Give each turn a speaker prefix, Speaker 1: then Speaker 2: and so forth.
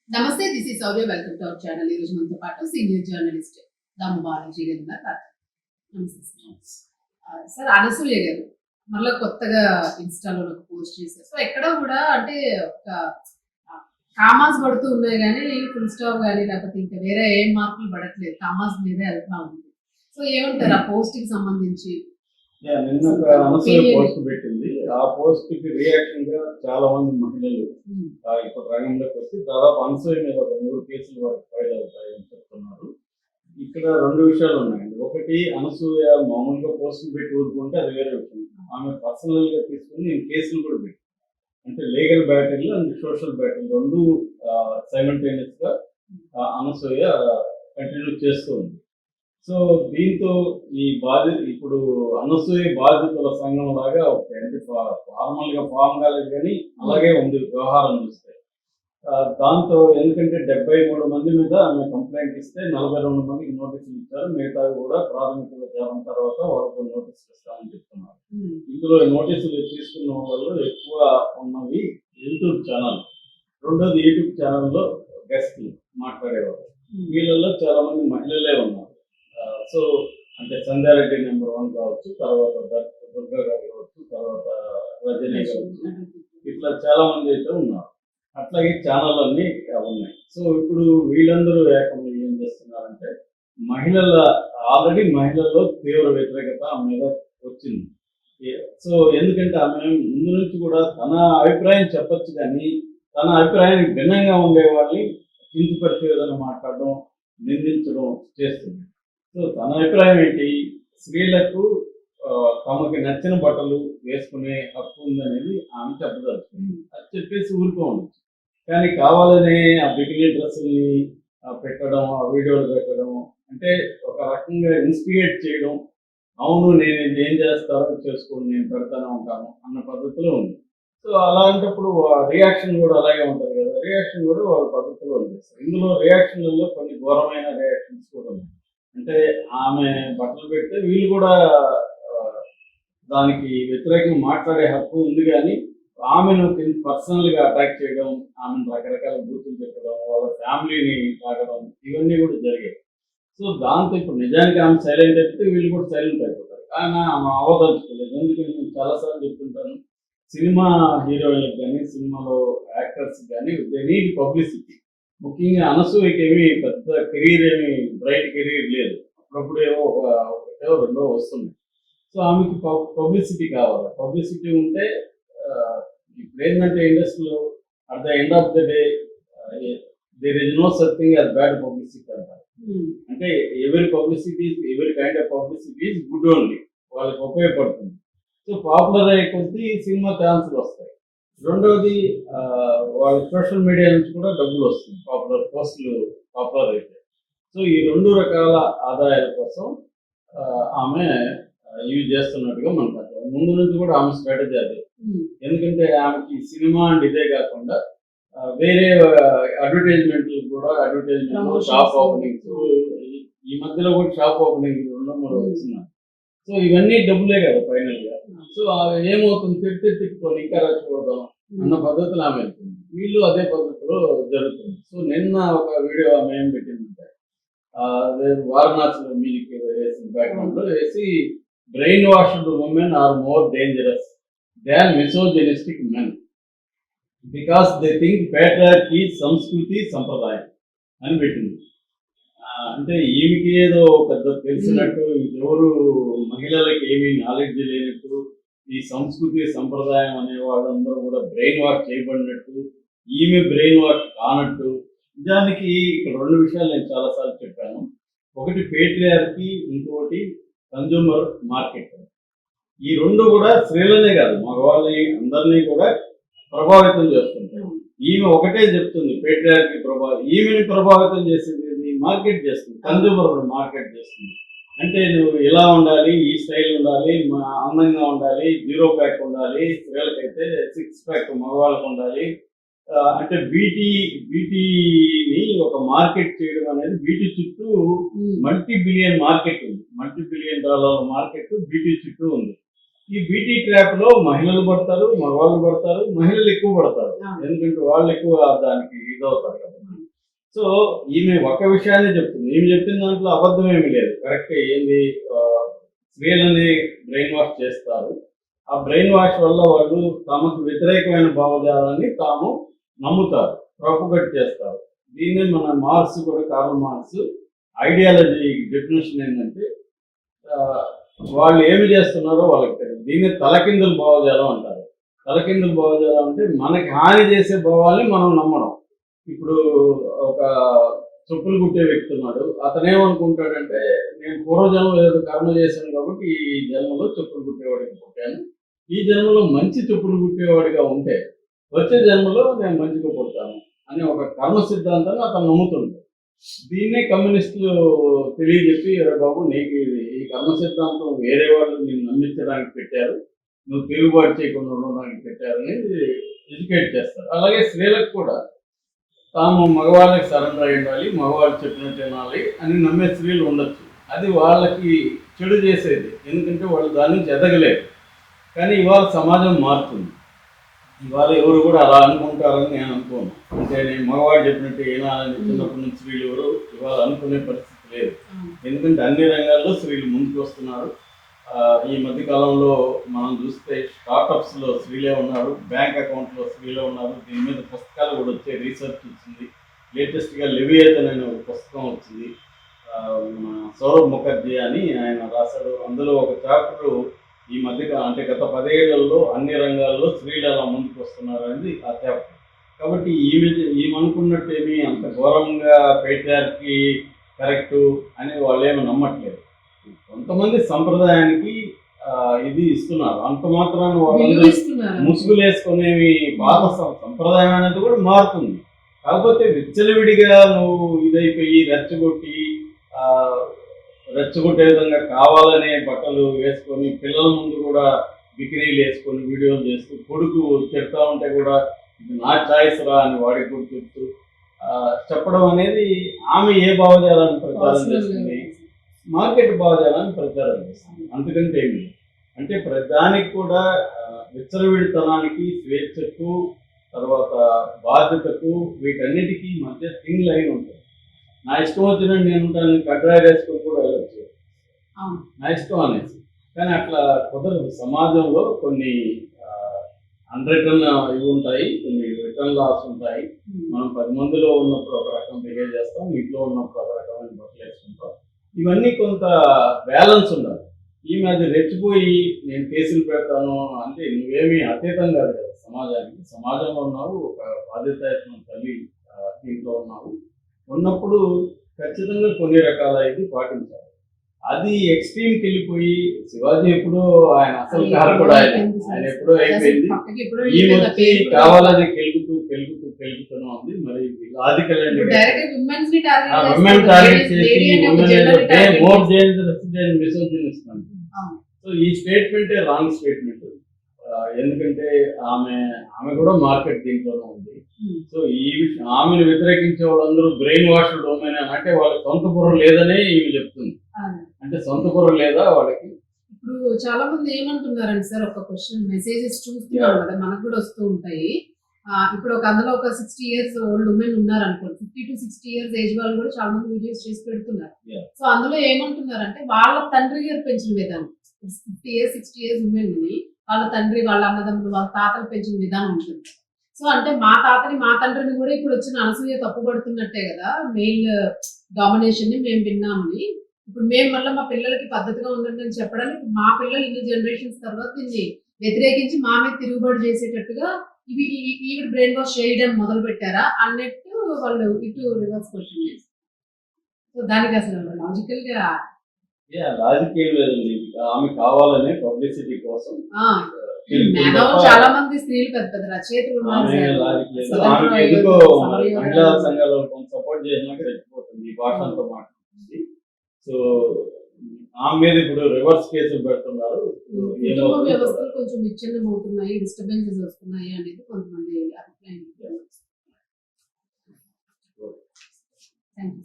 Speaker 1: నమస్తే, this is Sourya. Welcome to our channel. ఈ రోజు మనతో పాటు సీనియర్ జర్నలిస్ట్ దాము బాలాజీ గారు ఉన్నారు. నమస్తే సార్. అనసూయ గారు మళ్ళీ కొత్తగా ఇన్స్టాలో ఒక పోస్ట్ చేశారు. సో ఎక్కడ కూడా అంటే ఒక కామాస్ పడుతూ ఉన్నాయి కానీ ఫుల్ స్టాప్ కానీ లేకపోతే ఇంకా వేరే ఏం మార్కులు పడట్లేదు, కామాస్ మీదే వెళ్తా ఉంది. సో ఏమంటారు ఆ పోస్ట్ కి సంబంధించి?
Speaker 2: నిన్న ఒక అనసూయ పోస్ట్ పెట్టింది. ఆ పోస్ట్ కి రియాక్షన్ గా చాలా మంది మహిళలు ఇప్పుడు రంగంలోకి వచ్చి దాదాపు అనసూయ మీద ఒక 3 కేసులు వారికి ఫైల్ అవుతాయని చెప్తున్నారు. ఇక్కడ 2 విషయాలు ఉన్నాయండి. ఒకటి, అనసూయ మామూలుగా పోస్టులు పెట్టి ఊరుకుంటే అది వేరే విషయం. ఆమె పర్సనల్ గా తీసుకుని నేను కేసులు కూడా పెట్టి, అంటే legal battle and social battle 2 simultaneous గా అనసూయ కంటిన్యూ చేస్తూ ఉంది. సో దీంతో ఈ బాధిత ఇప్పుడు అనసూయ బాధితుల సంఘం లాగా అంటే ఫార్మల్ గా ఫామ్ కాలేదు కానీ అలాగే ఉంది వ్యవహారం చూస్తే. దాంతో ఎందుకంటే 73 మంది మీద ఆమె కంప్లైంట్ ఇస్తే 42 మందికి నోటీసులు ఇచ్చారు. మిగతా కూడా ప్రాథమిక విచారణ తర్వాత వాళ్ళకు నోటీసులు ఇస్తామని చెప్తున్నారు. ఇందులో నోటీసులు తీసుకున్న వాళ్ళు ఎక్కువ ఉన్నవి యూట్యూబ్ ఛానల్, రెండోది యూట్యూబ్ ఛానల్లో గెస్ట్లు మాట్లాడేవారు. వీళ్ళల్లో చాలా మంది మహిళలే ఉన్నారు. సో అంటే సంధ్యారెడ్డి నెంబర్ 1 కావచ్చు, తర్వాత దుర్గా గారు కావచ్చు, తర్వాత రజనీ కావచ్చు, ఇట్లా చాలా మంది అయితే ఉన్నారు. అట్లాగే ఛానల్ అన్ని ఉన్నాయి. సో ఇప్పుడు వీళ్ళందరూ ఏకంగా ఏం చేస్తున్నారంటే ఆల్రెడీ మహిళల్లో తీవ్ర వ్యతిరేకత ఆమె మీద వచ్చింది. సో ఎందుకంటే ఆమె ముందు నుంచి కూడా తన అభిప్రాయం చెప్పచ్చు కానీ తన అభిప్రాయానికి భిన్నంగా ఉండే వాళ్ళని కించపరిచే విధంగా మాట్లాడడం, నిందించడం చేస్తుంది. సో తన అభిప్రాయం ఏంటి, స్త్రీలకు తమకి నచ్చిన బట్టలు వేసుకునే హక్కు ఉందనేది ఆమె చెప్పదలుచుకుంది. అది చెప్పేసి ఊరుకో ఉండొచ్చు, కానీ కావాలనే ఆ బికినీ డ్రెస్సుల్ని పెట్టడం, ఆ వీడియోలు పెట్టడం, అంటే ఒక రకంగా ఇన్స్టిగేట్ చేయడం. అవును, నేను ఏం చేస్తారో చేసుకోండి, నేను పెడతానే ఉంటాను అన్న పద్ధతిలో ఉంది. సో అలాంటప్పుడు రియాక్షన్ కూడా అలాగే ఉంటుంది కదా, రియాక్షన్ కూడా వాళ్ళ పద్ధతిలో చేస్తారు. ఇందులో రియాక్షన్లలో కొన్ని ఘోరమైన రియాక్షన్స్ కూడా ఉన్నాయి. అంటే ఆమె బట్టలు పెడితే వీళ్ళు కూడా దానికి వ్యతిరేకంగా మాట్లాడే హక్కు ఉంది, కానీ ఆమెను పర్సనల్ గా అటాక్ చేయడం, ఆమెను రకరకాల బూతులు పెట్టడం, వాళ్ళ ఫ్యామిలీని తాగడం, ఇవన్నీ కూడా జరిగాయి. సో దాంతో ఇప్పుడు నిజానికి ఆమె సైలెంట్ అయితే వీళ్ళు కూడా సైలెంట్ అయిపోతారు. కానీ ఆమె అవదలుచుకోలేదు. ఎందుకంటే నేను చాలాసార్లు చెప్తుంటాను, సినిమా హీరోయిన్లకు కానీ సినిమాలో యాక్టర్స్ కానీ దే నీడ్ పబ్లిసిటీ. ముఖ్యంగా అనసూయకి ఏమి పెద్ద కెరీర్, ఏమి బ్రైట్ కెరీర్ లేదు. అప్పుడప్పుడు ఏవో ఒకటో రెండో వస్తున్నాయి. సో ఆమెకి పబ్లిసిటీ కావాలి. పబ్లిసిటీ ఉంటే ఇప్పుడు ఏంటంటే ఇండస్ట్రీలో at the end of the day there is no such thing as bad publicity అంటారు. అంటే ఎవరి పబ్లిసిటీ, ఎవరి kind of publicity is good only, వాళ్ళకి ఉపయోగపడుతుంది. సో పాపులర్ అయ్యే కొద్దీ సినిమా ఛాన్సులు వస్తాయి. రెండవది వాళ్ళ సోషల్ మీడియా నుంచి కూడా డబ్బులు వస్తుంది పోస్టులు పాపులర్ అయితే. సో ఈ 2 రకాల ఆదాయాల కోసం ఆమె యూజ్ చేస్తున్నట్టుగా మనకు అర్థం. ముందు నుంచి కూడా ఆమె స్ట్రాటజీ అదే. ఎందుకంటే ఆమెకి సినిమా అండ్ ఇదే కాకుండా వేరే అడ్వర్టైజ్మెంట్లు కూడా, అడ్వర్టైజ్మెంట్, షాప్ ఓపెనింగ్స్, ఈ మధ్యలో కూడా షాప్ ఓపెనింగ్ 2-3 వచ్చినాయి. సో ఇవన్నీ డబ్బులే కదా ఫైనల్ గా. సో ఏమవుతుంది, తిట్టుకొని ఇంకా రచ్చకూడదాం అన్న పద్ధతిలో ఆమె వెళ్తుంది. వీళ్ళు అదే పద్ధతిలో జరుగుతుంది. సో నిన్న ఒక వీడియో ఆమె ఏం పెట్టిందంటే, వారణాసిలో మ్యూజిక్ వేసిన బ్యాక్గ్రౌండ్ లో వేసి, brain washed women are more dangerous than misogynistic men because they think patriarchy సంస్కృతి సంప్రదాయం అని పెట్టింది. అంటే ఈమెకి ఏదో పెద్ద తెలిసినట్టు, ఎవరు మహిళలకు ఏమీ నాలెడ్జ్ లేనట్టు, ఈ సంస్కృతి సంప్రదాయం అనే వాళ్ళందరూ కూడా బ్రెయిన్ వాష్ చేయబడినట్టు, ఈమె బ్రెయిన్ వాష్ కానట్టు. నిజానికి ఇక్కడ 2 విషయాలు నేను చాలాసార్లు చెప్పాను. ఒకటి పేట్రియార్కీ, ఇంకొకటి కన్జ్యూమర్ మార్కెట్. ఈ 2 కూడా స్త్రీలనే కాదు, మగవాళ్ళని అందరినీ కూడా ప్రభావితం చేస్తుంటాయి. ఈమె ఒకటే చెప్తుంది, పేట్రియార్కీ ఈమెని ప్రభావితం చేసేది మార్కెట్ చేస్తుంది, కన్జ్యూమర్ మార్కెట్ చేస్తుంది. అంటే నువ్వు ఇలా ఉండాలి, ఈ స్టైల్ ఉండాలి, అందంగా ఉండాలి, 0 ప్యాక్ ఉండాలి, స్త్రీలకైతే 6 ప్యాక్ మగవాళ్ళకు ఉండాలి. అంటే బీటీని ఒక మార్కెట్ చేయడం అనేది, బీటీ చుట్టూ $multi-billion మార్కెట్ ఉంది, $multi-billion మార్కెట్ బీటీ చుట్టూ ఉంది. ఈ బీటీ ట్రాప్ లో మహిళలు పడతారు, మగవాళ్ళు పడతారు. మహిళలు ఎక్కువ పడతారు, ఎందుకంటే వాళ్ళు ఎక్కువ దానికి ఇదవుతారు కదా. సో ఈమె ఒక విషయాన్ని చెప్తుంది. ఈమె చెప్పిన దాంట్లో అబద్ధం ఏమీ లేదు. కరెక్ట్. ఏంది స్త్రీలని బ్రెయిన్ వాష్ చేస్తారు. ఆ బ్రెయిన్ వాష్ వల్ల వాళ్ళు తమకు వ్యతిరేకమైన భావజాలాన్ని తాము నమ్ముతారు, ప్రొపగేట్ చేస్తారు. దీన్ని మన మార్క్స్ కూడా, కార్ల్ మార్క్స్ ఐడియాలజీ డెఫినేషన్ ఏంటంటే వాళ్ళు ఏమి చేస్తున్నారో వాళ్ళకి తెలియదు. దీన్ని తలకిందుల భావజాలం అంటారు. తలకిందుల భావజాలం అంటే మనకి హాని చేసే భావాల్ని మనం నమ్మడం. ఇప్పుడు ఒక చెప్పులు కుట్టే వ్యక్తి ఉన్నాడు. అతను ఏమనుకుంటాడంటే, నేను పూర్వజన్మలో ఏదో కర్మ చేశాను కాబట్టి ఈ జన్మలో చెప్పులు కుట్టేవాడిగా పుట్టాను. ఈ జన్మలో మంచి చెప్పులు కుట్టేవాడిగా ఉంటే వచ్చే జన్మలో నేను మంచిగా పుడతాను అనే ఒక కర్మ సిద్ధాంతాన్ని అతను నమ్ముతుంటాడు. దీన్నే కమ్యూనిస్టులు తెలియజెప్పి, "అరే బాబు, నీకు ఈ కర్మ సిద్ధాంతం వేరే వాళ్ళు నిన్ను నమ్మించడానికి పెట్టారు, నువ్వు తిరుగుబాటు చేయకుండా ఉండడానికి పెట్టారు" అనేది ఎడ్యుకేట్ చేస్తారు. అలాగే స్త్రీలకు కూడా తాము మగవాళ్ళకి సరెండర్ అయి ఉండాలి, మగవాళ్ళు చెప్పినట్టు వినాలి అని నమ్మే స్త్రీలు ఉండొచ్చు. అది వాళ్ళకి చెడు చేసేది, ఎందుకంటే వాళ్ళు దాని నుంచి ఎదగలేరు. కానీ ఇవాళ సమాజం మారుతుంది. ఇవాళ ఎవరు కూడా అలా అనుకుంటారని నేను అనుకోను. అంటే నేను మగవాడు చెప్పినట్టు వినాలని చిన్నప్పటి నుంచి స్త్రీలు ఎవరు ఇవాళ అనుకునే పరిస్థితి లేదు. ఎందుకంటే అన్ని రంగాల్లో స్త్రీలు ముందుకు వస్తున్నారు. ఈ మధ్య కాలంలో మనం చూస్తే స్టార్టప్స్లో స్త్రీలే ఉన్నారు, బ్యాంక్ అకౌంట్లో స్త్రీలే ఉన్నారు. దీని మీద పుస్తకాలు కూడా వచ్చే రీసెర్చ్ వచ్చింది. లేటెస్ట్గా లెవియేతన్ అనే ఒక పుస్తకం వచ్చింది. మన సౌరభ్ ముఖర్జీ అని ఆయన రాశాడు. అందులో ఒక చాప్టర్ ఈ మధ్య అంటే గత 10 ఏళ్లలో అన్ని రంగాల్లో స్త్రీలు ఎలా ముందుకు వస్తున్నారు అనేది ఆ చాప్టర్. కాబట్టి ఈమె అనుకున్నట్టేమి అంత ఘోరంగా పేట్రియార్కీ కరెక్టు అని వాళ్ళు ఏమి నమ్మట్లేదు. కొంతమంది సంప్రదాయానికి ఇది ఇస్తున్నారు. అంత మాత్రాన వాళ్ళు ముసుగులు వేసుకునేవి పాత సంప్రదాయం అనేది కూడా మారుతుంది. కాకపోతే విచ్చలవిడిగా నువ్వు ఇదైపోయి రెచ్చగొట్టే విధంగా కావాలనే బట్టలు వేసుకొని పిల్లల ముందు కూడా బికినీలు వేసుకొని వీడియోలు చేస్తూ, కొడుకు చెప్తా ఉంటే కూడా ఇది నా చాయిస్ రా అని వాడికి కూడా చెప్తూ చెప్పడం అనేది ఆమె ఏ భావజాలాన్ని ప్రచారం చేస్తుంది? మార్కెట్ భావజాలాన్ని ప్రచారం చేస్తుంది. అందుకంటే ఏమి అంటే ప్రధానికి కూడా విచ్చలవిడితనానికి, స్వేచ్ఛకు, తర్వాత బాధ్యతకు, వీటన్నిటికీ మధ్య థింగ్ లైన్ ఉంటుంది. నా ఇష్టం వచ్చినట్టు నేను ఉంటాను, కడ్రాయి వేసుకొని కూడా వెళ్ళచ్చు, నా ఇష్టం అనేసి. కానీ అట్లా కుదరదు. సమాజంలో కొన్ని అన్రిటర్న్ ఇవి ఉంటాయి, కొన్ని రిటర్న్ లాస్ ఉంటాయి. మనం 10 మందిలో ఉన్నప్పుడు ఒక రకం బిహేవ్ చేస్తాం, ఇంట్లో ఉన్నప్పుడు ఒక రకమైన బట్టలు వేసుకుంటాం. ఇవన్నీ కొంత బ్యాలెన్స్ ఉండాలి. ఈమె అది రెచ్చిపోయి నేను కేసులు పెడతాను అంటే నువ్వేమీ అతీతం కాదు కదా సమాజానికి. సమాజంలో ఉన్నావు, ఒక బాధ్యతాయుతమైన తల్లి ఇంట్లో ఉన్నావు. ఉన్నప్పుడు ఖచ్చితంగా కొన్ని రకాల ఇది పాటించాలి. అది ఎక్స్ట్రీమ్కి వెళ్ళిపోయి శివాజీ ఎప్పుడో ఆయన అసలు కారకుడు, ఆయన ఎప్పుడో అయిపోయింది. ఈ వచ్చి కావాలని కెలుగుతూనే ఉంది. మరి లాజికల్ విమెన్ టార్గెట్ చేసి మోర్ డేంజరస్ దెన్ మిసోజినిస్ట్ అంటుంది. సో ఈ స్టేట్మెంటే రాంగ్ స్టేట్మెంట్. ఎందుకంటే ఆమె కూడా మార్కెట్ దీంట్లోనే ఉంది. సో ఈ విషయం ఆమెను వ్యతిరేకించే వాళ్ళందరూ బ్రెయిన్ వాష్ డొమైన్ అని అంటే వాళ్ళకి సొంత బుర్ర లేదనే ఈమె చెప్తుంది. అంటే సొంత బుర్ర లేదా వాళ్ళకి?
Speaker 1: ఇప్పుడు చాలా మంది ఏమంటున్నారండి సార్, ఒక క్వశ్చన్ మెసేజెస్ చూస్తున్నాం కదా, మనకు కూడా వస్తూ ఉంటాయి. ఇప్పుడు అందులో ఒక 60 years ఓల్డ్ ఉమెన్ ఉన్నారు అనుకోండి, 50 to 60 years ఏజ్ వాళ్ళు కూడా చాలా మంది వీడియోస్ చేసి పెడుతున్నారు. సో అందులో ఏమంటున్నారంటే వాళ్ళ తండ్రి గారు పెంచిన విధానం, 50 years 60 years ఉమెన్ ని వాళ్ళ తండ్రి, వాళ్ళ అన్నదమ్ములు, వాళ్ళ తాతలు పెంచిన విధానం ఉంటుంది. సో అంటే మా తాతని, మా తండ్రిని కూడా ఇప్పుడు వచ్చిన అనసూయ తప్పుపడుతున్నట్టే కదా, మెయిల్ డామినేషన్ ని మేము విన్నామని. ఇప్పుడు మేము మళ్ళీ మా పిల్లలకి పద్ధతిగా ఉండండి అని చెప్పడానికి మా పిల్లలు ఇన్ని జనరేషన్స్ తర్వాత దీన్ని వ్యతిరేకించి మా మీద తిరుగుబాటు చేసేటట్టుగా ఈవిడ బ్రెయిన్ వాష్ చేయడం మొదలు పెట్టారా అన్నట్టు వాళ్ళు ఇటు రివర్స్ క్వశ్చన్ చేస్తారు. సో దానికి అసలు లాజికల్ గా
Speaker 2: ఆమె కావాలనే పబ్లిసిటీ కోసం
Speaker 1: చాలా మంది స్త్రీలు పెద్ద పెద్ద రచయితలు
Speaker 2: ఎందుకో మహిళా సంఘాలు సపోర్ట్ చేసినాక రెచ్చిపోతుంది, ఈ భాషలతో మాట్లాడుతుంది. సో ఆమె మీద ఇప్పుడు రివర్స్ కేసులు పెడుతున్నారు.
Speaker 1: వ్యవస్థలు కొంచెం విచ్ఛిన్నం అవుతున్నాయి, డిస్టర్బెన్సెస్ వస్తున్నాయి అనేది కొంతమంది అభిప్రాయం. Thank you.